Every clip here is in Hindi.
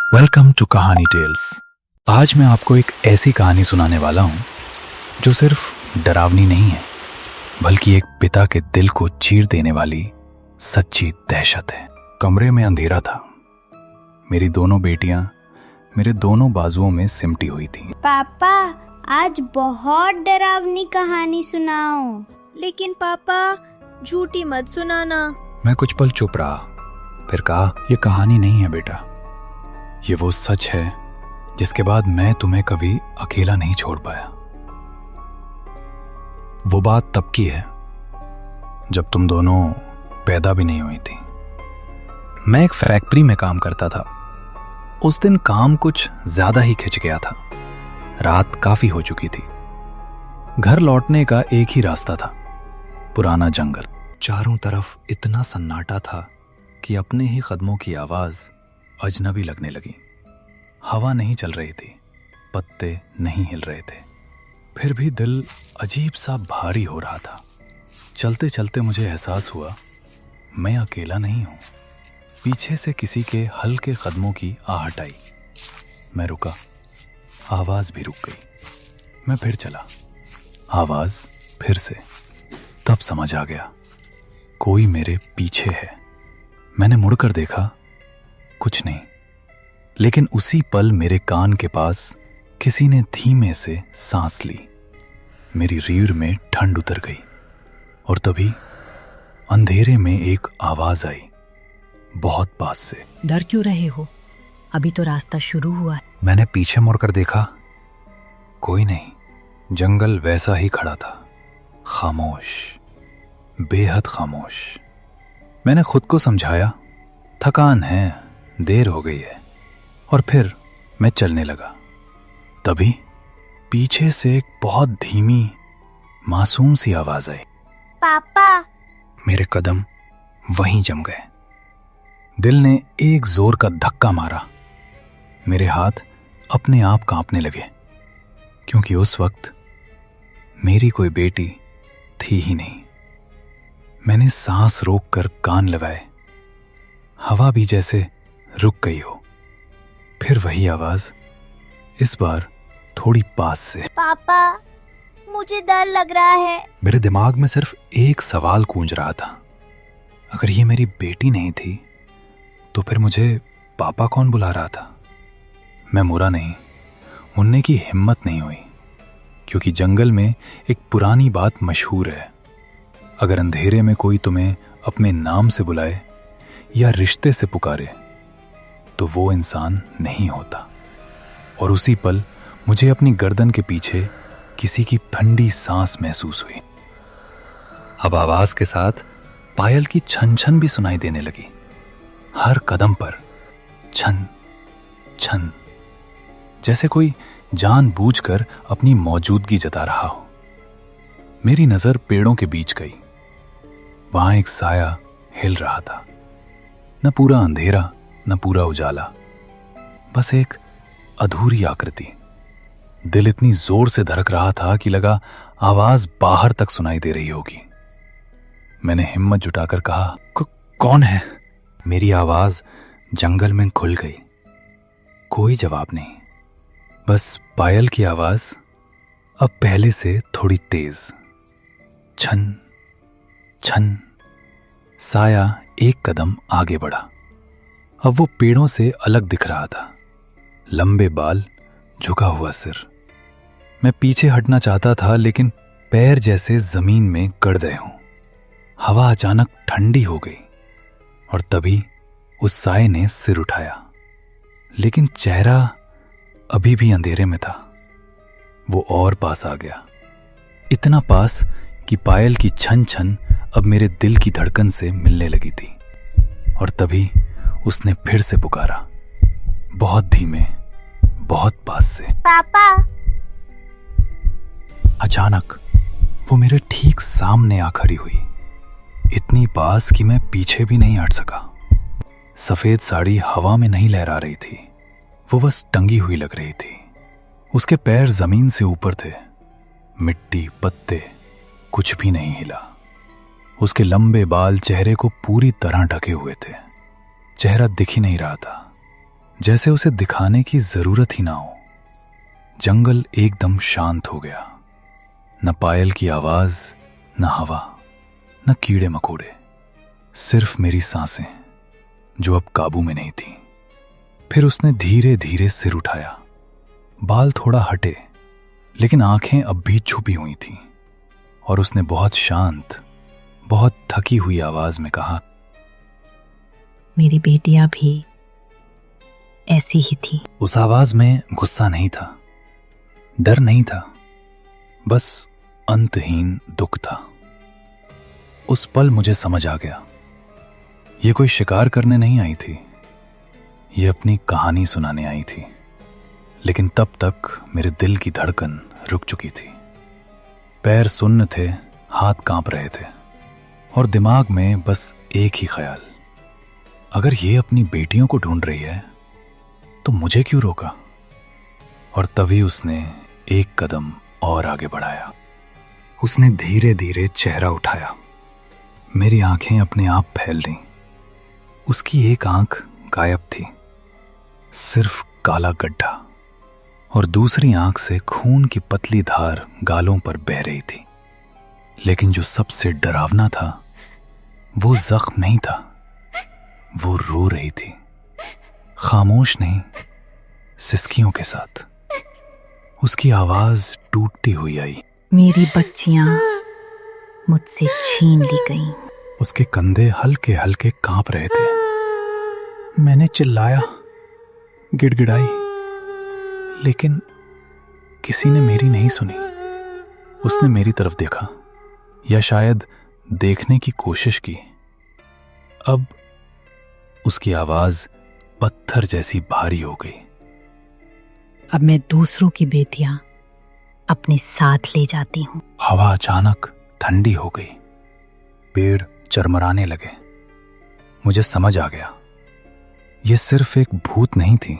वेलकम टू कहानी टेल्स। आज मैं आपको एक ऐसी कहानी सुनाने वाला हूं जो सिर्फ डरावनी नहीं है बल्कि एक पिता के दिल को चीर देने वाली सच्ची दहशत है। कमरे में अंधेरा था। मेरी दोनों बेटियां मेरे दोनों बाजुओं में सिमटी हुई थीं। पापा, आज बहुत डरावनी कहानी सुनाओ। लेकिन पापा, झूठी मत सुनाना। मैं कुछ पल चुप रहा, फिर कहा, यह कहानी नहीं है बेटा, ये वो सच है जिसके बाद मैं तुम्हें कभी अकेला नहीं छोड़ पाया। वो बात तब की है जब तुम दोनों पैदा भी नहीं हुई थी। मैं एक फैक्ट्री में काम करता था। उस दिन काम कुछ ज्यादा ही खिंच गया था। रात काफी हो चुकी थी। घर लौटने का एक ही रास्ता था, पुराना जंगल। चारों तरफ इतना सन्नाटा था कि अपने ही कदमों की आवाज अजनबी लगने लगी। हवा नहीं चल रही थी, पत्ते नहीं हिल रहे थे, फिर भी दिल अजीब सा भारी हो रहा था। चलते चलते मुझे एहसास हुआ मैं अकेला नहीं हूं। पीछे से किसी के हल्के कदमों की आहट आई। मैं रुका, आवाज भी रुक गई। मैं फिर चला, आवाज फिर से। तब समझ आ गया कोई मेरे पीछे है। मैंने मुड़कर देखा, कुछ नहीं, लेकिन उसी पल मेरे कान के पास किसी ने धीमे से सांस ली। मेरी रीढ़ में ठंड उतर गई और तभी अंधेरे में एक आवाज आई, बहुत पास से। डर क्यों रहे हो? अभी तो रास्ता शुरू हुआ है। मैंने पीछे मुड़कर देखा, कोई नहीं। जंगल वैसा ही खड़ा था, खामोश, बेहद खामोश। मैंने खुद को समझाया, थकान है, देर हो गई है, और फिर मैं चलने लगा। तभी पीछे से एक बहुत धीमी मासूम सी आवाज आई, पापा। मेरे कदम वहीं जम गए। दिल ने एक जोर का धक्का मारा। मेरे हाथ अपने आप कांपने लगे, क्योंकि उस वक्त मेरी कोई बेटी थी ही नहीं। मैंने सांस रोककर कान लगाए। हवा भी जैसे रुक गई हो। फिर वही आवाज, इस बार थोड़ी पास से। पापा, मुझे डर लग रहा है। मेरे दिमाग में सिर्फ एक सवाल गूंज रहा था, अगर ये मेरी बेटी नहीं थी तो फिर मुझे पापा कौन बुला रहा था? मैं मुड़ा नहीं, मुड़ने की हिम्मत नहीं हुई, क्योंकि जंगल में एक पुरानी बात मशहूर है, अगर अंधेरे में कोई तुम्हें अपने नाम से बुलाए या रिश्ते से पुकारे तो वो इंसान नहीं होता। और उसी पल मुझे अपनी गर्दन के पीछे किसी की ठंडी सांस महसूस हुई। अब आवाज के साथ पायल की छन छन भी सुनाई देने लगी। हर कदम पर छन छन, जैसे कोई जानबूझकर अपनी मौजूदगी जता रहा हो। मेरी नजर पेड़ों के बीच गई। वहां एक साया हिल रहा था, न पूरा अंधेरा न पूरा उजाला, बस एक अधूरी आकृति। दिल इतनी जोर से धड़क रहा था कि लगा आवाज बाहर तक सुनाई दे रही होगी। मैंने हिम्मत जुटाकर कहा, कौन है? मेरी आवाज जंगल में खुल गई। कोई जवाब नहीं, बस पायल की आवाज, अब पहले से थोड़ी तेज। छन छन। साया एक कदम आगे बढ़ा। अब वो पेड़ों से अलग दिख रहा था, लंबे बाल, झुका हुआ सिर। मैं पीछे हटना चाहता था, लेकिन पैर जैसे जमीन में गड़ गए हों। हवा अचानक ठंडी हो गई और तभी उस साए ने सिर उठाया, लेकिन चेहरा अभी भी अंधेरे में था। वो और पास आ गया, इतना पास कि पायल की छन छन अब मेरे दिल की धड़कन से मिलने लगी थी। और तभी उसने फिर से पुकारा, बहुत धीमे, बहुत पास से। पापा। अचानक वो मेरे ठीक सामने आ खड़ी हुई, इतनी पास कि मैं पीछे भी नहीं हट सका। सफेद साड़ी हवा में नहीं लहरा रही थी, वो बस टंगी हुई लग रही थी। उसके पैर जमीन से ऊपर थे, मिट्टी, पत्ते, कुछ भी नहीं हिला। उसके लंबे बाल चेहरे को पूरी तरह ढके हुए थे। चेहरा दिख ही नहीं रहा था, जैसे उसे दिखाने की जरूरत ही ना हो। जंगल एकदम शांत हो गया। न पायल की आवाज, न हवा, न कीड़े मकोड़े, सिर्फ मेरी सांसें जो अब काबू में नहीं थी। फिर उसने धीरे धीरे सिर उठाया। बाल थोड़ा हटे, लेकिन आंखें अब भी छुपी हुई थीं, और उसने बहुत शांत, बहुत थकी हुई आवाज में कहा, मेरी बेटियां भी ऐसी ही थी। उस आवाज में गुस्सा नहीं था, डर नहीं था, बस अंतहीन दुख था। उस पल मुझे समझ आ गया, ये कोई शिकार करने नहीं आई थी, ये अपनी कहानी सुनाने आई थी। लेकिन तब तक मेरे दिल की धड़कन रुक चुकी थी। पैर सुन्न थे, हाथ कांप रहे थे, और दिमाग में बस एक ही ख्याल, अगर ये अपनी बेटियों को ढूंढ रही है तो मुझे क्यों रोका। और तभी उसने एक कदम और आगे बढ़ाया। उसने धीरे धीरे चेहरा उठाया। मेरी आंखें अपने आप फैल लीं। उसकी एक आंख गायब थी, सिर्फ काला गड्ढा, और दूसरी आंख से खून की पतली धार गालों पर बह रही थी। लेकिन जो सबसे डरावना था, वो जख्म नहीं था, वो रो रही थी, खामोश नहीं, सिसकियों के साथ। उसकी आवाज टूटती हुई आई, मेरी बच्चियां मुझसे छीन ली गईं। उसके कंधे हल्के हल्के कांप रहे थे। मैंने चिल्लाया, गिड़गिड़ाई, लेकिन किसी ने मेरी नहीं सुनी। उसने मेरी तरफ देखा, या शायद देखने की कोशिश की। अब उसकी आवाज पत्थर जैसी भारी हो गई। अब मैं दूसरों की बेटियां अपने साथ ले जाती हूं। हवा अचानक ठंडी हो गई, पेड़ चरमराने लगे। मुझे समझ आ गया, ये सिर्फ एक भूत नहीं थी,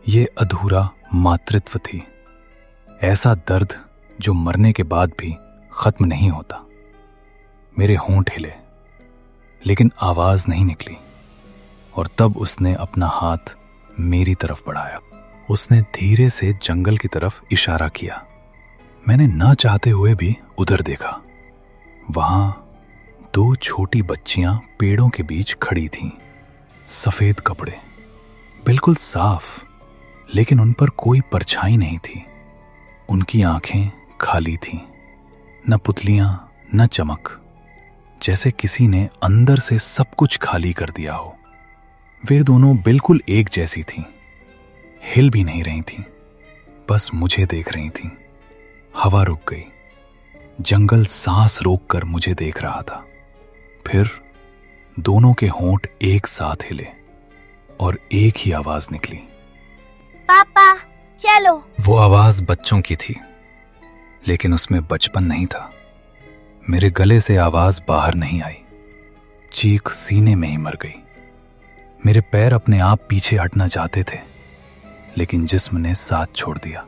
ये अधूरा मातृत्व थी। ऐसा दर्द जो मरने के बाद भी खत्म नहीं होता। मेरे होंठ हिले, लेकिन आवाज नहीं निकली। और तब उसने अपना हाथ मेरी तरफ बढ़ाया। उसने धीरे से जंगल की तरफ इशारा किया। मैंने ना चाहते हुए भी उधर देखा। वहां 2 छोटी बच्चियां पेड़ों के बीच खड़ी थीं। सफेद कपड़े, बिल्कुल साफ, लेकिन उन पर कोई परछाई नहीं थी। उनकी आंखें खाली थीं, न पुतलियां, न चमक, जैसे किसी ने अंदर से सब कुछ खाली कर दिया हो। वे दोनों बिल्कुल एक जैसी थीं, हिल भी नहीं रही थीं, बस मुझे देख रही थीं। हवा रुक गई, जंगल सांस रोककर मुझे देख रहा था। फिर दोनों के होंठ एक साथ हिले और एक ही आवाज निकली, पापा चलो। वो आवाज बच्चों की थी, लेकिन उसमें बचपन नहीं था। मेरे गले से आवाज बाहर नहीं आई, चीख सीने में ही मर गई। मेरे पैर अपने आप पीछे हटना चाहते थे, लेकिन जिस्म ने साथ छोड़ दिया।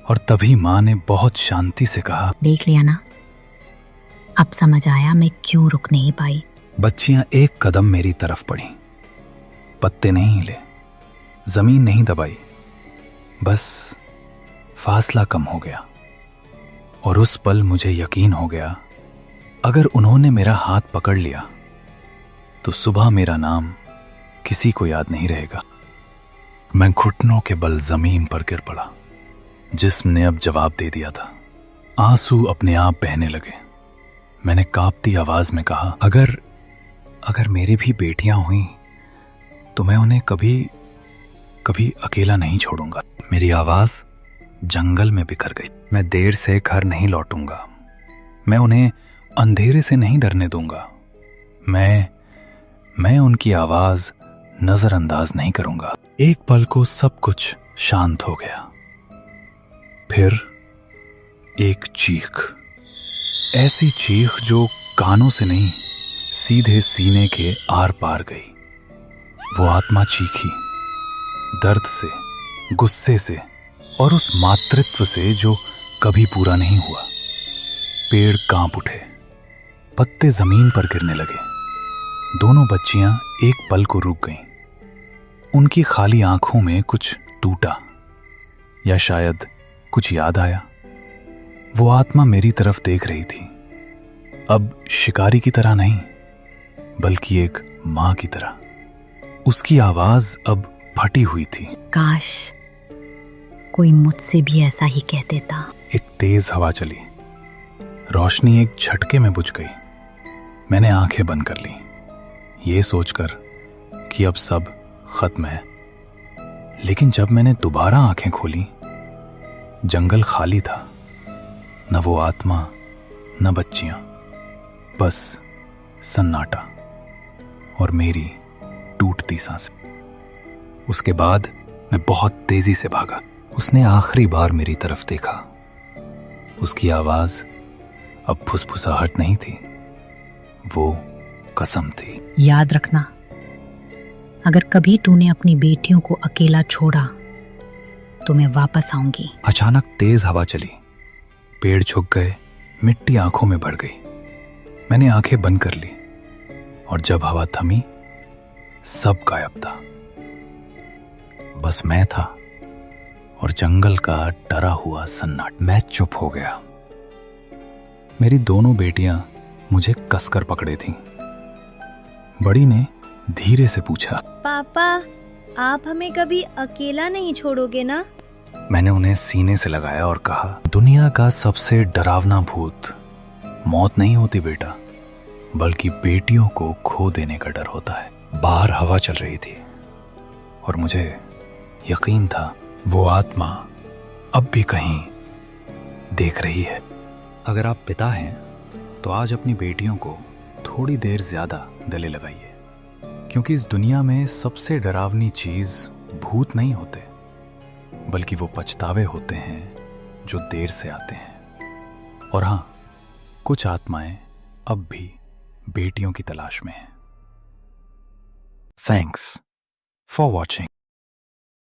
और तभी मां ने बहुत शांति से कहा, देख लिया ना, अब समझ आया मैं क्यों रुक नहीं पाई। बच्चियां एक कदम मेरी तरफ बढ़ीं। पत्ते नहीं हिले, जमीन नहीं दबाई, बस फासला कम हो गया। और उस पल मुझे यकीन हो गया, अगर उन्होंने मेरा हाथ पकड़ लिया तो सुबह मेरा नाम किसी को याद नहीं रहेगा। मैं घुटनों के बल जमीन पर गिर पड़ा। जिस्म ने अब जवाब दे दिया था। आंसू अपने आप बहने लगे। मैंने कांपती आवाज में कहा, अगर मेरी भी बेटियां हुई तो मैं उन्हें कभी अकेला नहीं छोड़ूंगा। मेरी आवाज जंगल में बिखर गई। मैं देर से घर नहीं लौटूंगा। मैं उन्हें अंधेरे से नहीं डरने दूंगा। मैं उनकी आवाज नजरअंदाज नहीं करूंगा। एक पल को सब कुछ शांत हो गया। फिर एक चीख, ऐसी चीख जो कानों से नहीं, सीधे सीने के आर पार गई। वो आत्मा चीखी, दर्द से, गुस्से से, और उस मातृत्व से जो कभी पूरा नहीं हुआ। पेड़ कांप उठे, पत्ते जमीन पर गिरने लगे। दोनों बच्चियां एक पल को रुक गईं। उनकी खाली आंखों में कुछ टूटा, या शायद कुछ याद आया। वो आत्मा मेरी तरफ देख रही थी, अब शिकारी की तरह नहीं, बल्कि एक मां की तरह। उसकी आवाज अब फटी हुई थी। काश कोई मुझसे भी ऐसा ही कह देता। एक तेज हवा चली, रोशनी एक झटके में बुझ गई। मैंने आंखें बंद कर ली, ये सोचकर कि अब सब खत्म है। लेकिन जब मैंने दोबारा आंखें खोली, जंगल खाली था, न वो आत्मा न बच्चियां, बस सन्नाटा और मेरी टूटती सांसें। उसके बाद मैं बहुत तेजी से भागा। उसने आखिरी बार मेरी तरफ देखा। उसकी आवाज अब फुसफुसाहट नहीं थी, वो कसम थी। याद रखना, अगर कभी तूने अपनी बेटियों को अकेला छोड़ा तो मैं वापस आऊंगी। अचानक तेज हवा चली, पेड़ झुक गए, मिट्टी आंखों में भर गई। मैंने आंखें बंद कर ली और जब हवा थमी, सब गायब था। बस मैं था और जंगल का डरा हुआ सन्नाटा। मैं चुप हो गया। मेरी दोनों बेटियां मुझे कसकर पकड़े थीं। बड़ी ने धीरे से पूछा, पापा, आप हमें कभी अकेला नहीं छोड़ोगे ना? मैंने उन्हें सीने से लगाया और कहा, दुनिया का सबसे डरावना भूत मौत नहीं होती बेटा, बल्कि बेटियों को खो देने का डर होता है। बाहर हवा चल रही थी और मुझे यकीन था वो आत्मा अब भी कहीं देख रही है। अगर आप पिता हैं तो आज अपनी बेटियों को थोड़ी देर ज्यादा गले लगाइए, क्योंकि इस दुनिया में सबसे डरावनी चीज भूत नहीं होते, बल्कि वो पछतावे होते हैं जो देर से आते हैं। और हाँ, कुछ आत्माएं अब भी बेटियों की तलाश में हैं। Thanks for watching.